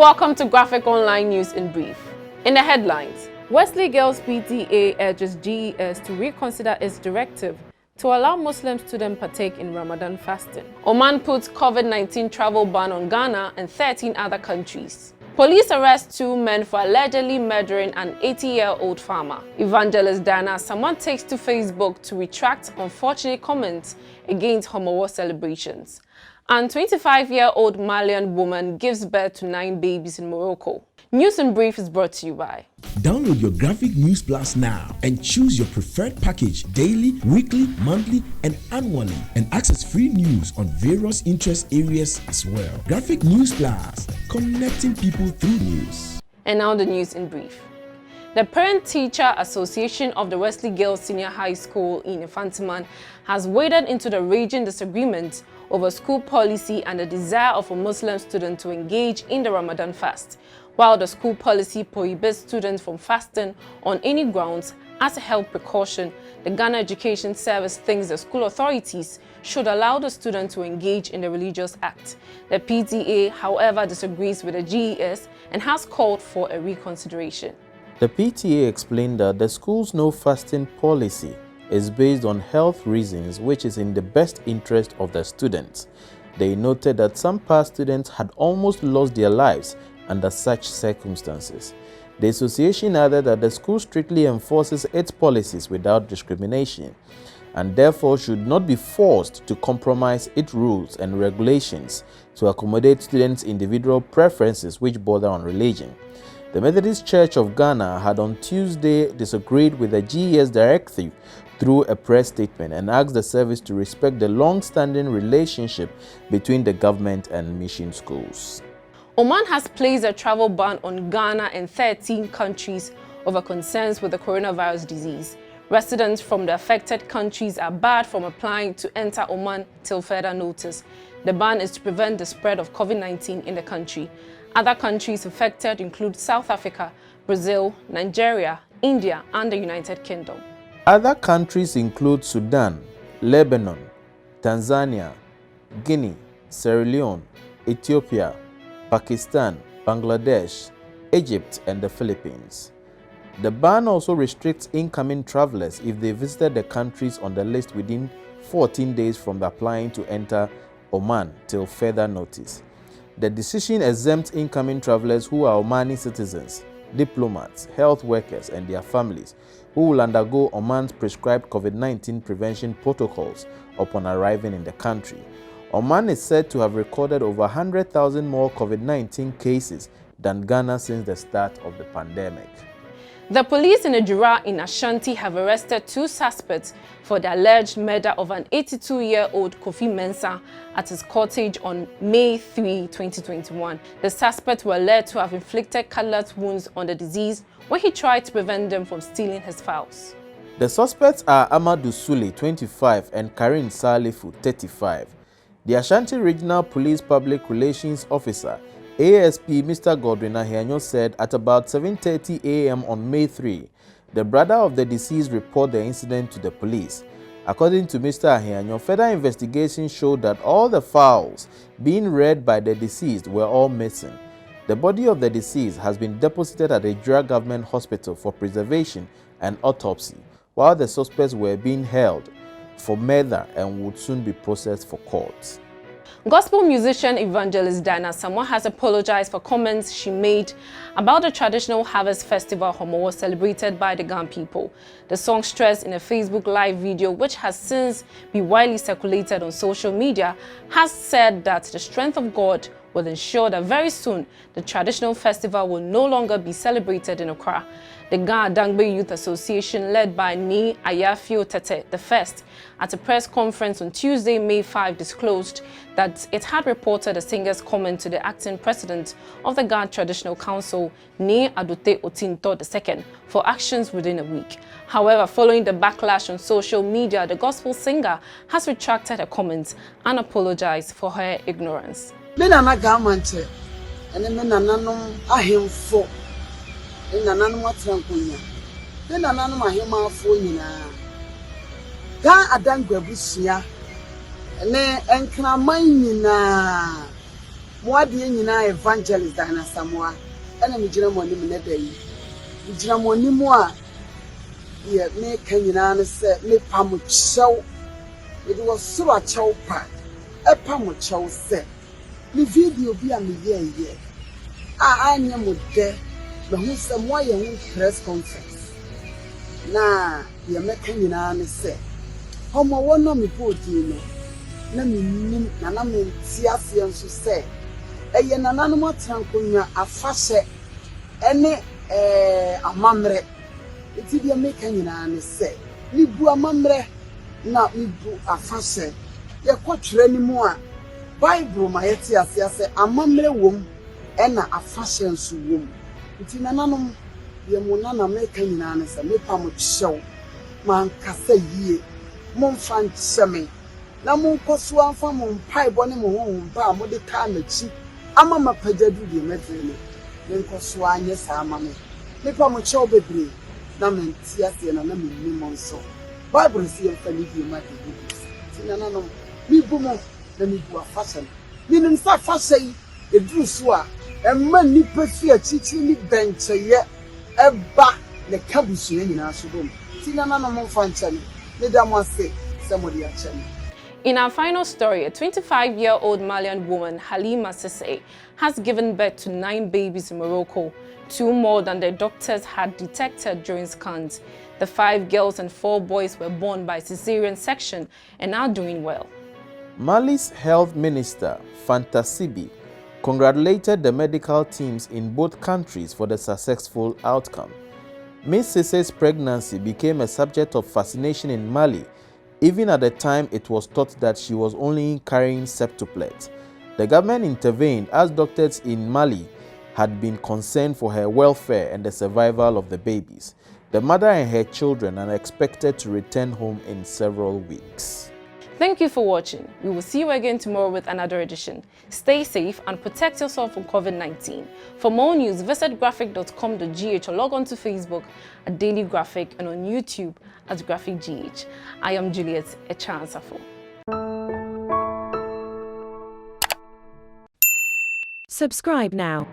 welcome to Graphic Online News in Brief. In the headlines, Wesley Girls PTA urges GES to reconsider its directive to allow Muslim students partake in Ramadan fasting. Oman puts COVID-19 travel ban on Ghana and 13 other countries. Police arrest 2 men for allegedly murdering an 80-year-old farmer. Evangelist Diana Samoa takes to Facebook to retract unfortunate comments against Homo celebrations. And 25-year-old Malian woman gives birth to 9 babies in Morocco. News in Brief is brought to you by. Download your Graphic News Plus now and choose your preferred package daily, weekly, monthly, and annually, and access free news on various interest areas as well. Graphic News Plus, connecting people through news. And now the news in brief. The Parent-Teacher Association of the Wesley Girls Senior High School in Infantiman has waded into the raging disagreement over school policy and the desire of a Muslim student to engage in the Ramadan fast. While the school policy prohibits students from fasting on any grounds as a health precaution, the Ghana Education Service thinks the school authorities should allow the student to engage in the religious act. The PTA, however, disagrees with the GES and has called for a reconsideration. The PTA explained that the school's no fasting policy is based on health reasons, which is in the best interest of the students. They noted that some past students had almost lost their lives under such circumstances. The association added that the school strictly enforces its policies without discrimination and therefore should not be forced to compromise its rules and regulations to accommodate students' individual preferences which border on religion. The Methodist Church of Ghana had on Tuesday disagreed with the GES directive through a press statement and asked the service to respect the long-standing relationship between the government and mission schools. Oman has placed a travel ban on Ghana and 13 countries over concerns with the coronavirus disease. Residents from the affected countries are barred from applying to enter Oman till further notice. The ban is to prevent the spread of COVID-19 in the country. Other countries affected include South Africa, Brazil, Nigeria, India, and the United Kingdom. Other countries include Sudan, Lebanon, Tanzania, Guinea, Sierra Leone, Ethiopia, Pakistan, Bangladesh, Egypt, and the Philippines. The ban also restricts incoming travelers if they visited the countries on the list within 14 days from applying to enter Oman till further notice. The decision exempts incoming travelers who are Omani citizens, diplomats, health workers, and their families who will undergo Oman's prescribed COVID-19 prevention protocols upon arriving in the country. Oman is said to have recorded over 100,000 more COVID-19 cases than Ghana since the start of the pandemic. The police in Ejura in Ashanti have arrested 2 suspects for the alleged murder of an 82-year-old Kofi Mensah at his cottage on May 3, 2021. The suspects were alleged to have inflicted cutlass wounds on the deceased when he tried to prevent them from stealing his fowls. The suspects are Amadou Sule, 25, and Karin Salifu, 35. The Ashanti Regional Police Public Relations Officer, ASP Mr. Godwin Ahianyo, said at about 7:30 a.m. on May 3, the brother of the deceased reported the incident to the police. According to Mr. Ahianyo, further investigation showed that all the fowls being reared by the deceased were all missing. The body of the deceased has been deposited at the Ejura Government Hospital for preservation and autopsy, while the suspects were being held for murder and would soon be processed for court. Gospel musician Evangelist Diana Samoa has apologized for comments she made about the traditional harvest festival Homo celebrated by the Ghan people. The song stressed in a Facebook live video, which has since been widely circulated on social media, has said that the strength of God will ensure that very soon the traditional festival will no longer be celebrated in Accra. The Ghana Dangbe Youth Association, led by Ni Ayafio Tete I, at a press conference on Tuesday, May 5, disclosed that it had reported the singer's comment to the acting president of the Ghana Traditional Council, Ni Adote Otinto II, for actions within a week. However, following the backlash on social media, the gospel singer has retracted her comments and apologized for her ignorance. Menana Gamante and Menanum Ahimfo in the Nanumatrankunya. Menanum Ahima Funina. Ga Adan Grabusia and then Encraminina Mo ade nyina evangelist Dana Samoa ena me gina mo nim na da yi me gina mo nim a ye me ka nyina no se me pa mo chew it was so a chew pa e pa mo chew se me video bi a me ye anya mo de me hu se mo ye hu press conference na ye me ka nyina no se homo wono me podi no na me nim na me tiase nso se eye nananom atrankonya afahye ene amamre eti bia me ka nyina ne se ni bu amamre na mi bu afahye ye kwotwere ni mu a Bible ma yeti ase amamre wom ena afahye nso wom eti nananom ye mu na me ka nyina ne se me pa mo hyew man kasa yie mo mfa nkyeme na mo nkoso anfa mo mpaibo ne mo ho ba mo de ka na chi ama mapajadu de medrele nkoso anye sa ama me pa mo hyew bebre na menti ase na me nim nso Bible si en fani bi ma de bi ti nananom mi bu mo na mi bu afahye ni nim sa afahye eduru so a emma nipa fi achichi ni bencheye eba le kabusu nyina so bom ti nananom mfa nkyene ne da mo ase se mo de achene. In our final story, a 25-year-old Malian woman, Halima Sisse, has given birth to 9 babies in Morocco, 2 more than the doctors had detected during scans. The 5 girls and 4 boys were born by cesarean section and are doing well. Mali's health minister, Fanta Sibi, congratulated the medical teams in both countries for the successful outcome. Ms. Sisse's pregnancy became a subject of fascination in Mali, even at the time it was thought that she was only carrying septuplets. The government intervened as doctors in Mali had been concerned for her welfare and the survival of the babies. The mother and her children are expected to return home in several weeks. Thank you for watching. We will see you again tomorrow with another edition. Stay safe and protect yourself from COVID-19. For more news, visit graphic.com.gh or log on to Facebook at Daily Graphic and on YouTube at Graphic GH. I am Juliet Echansafo. Subscribe now.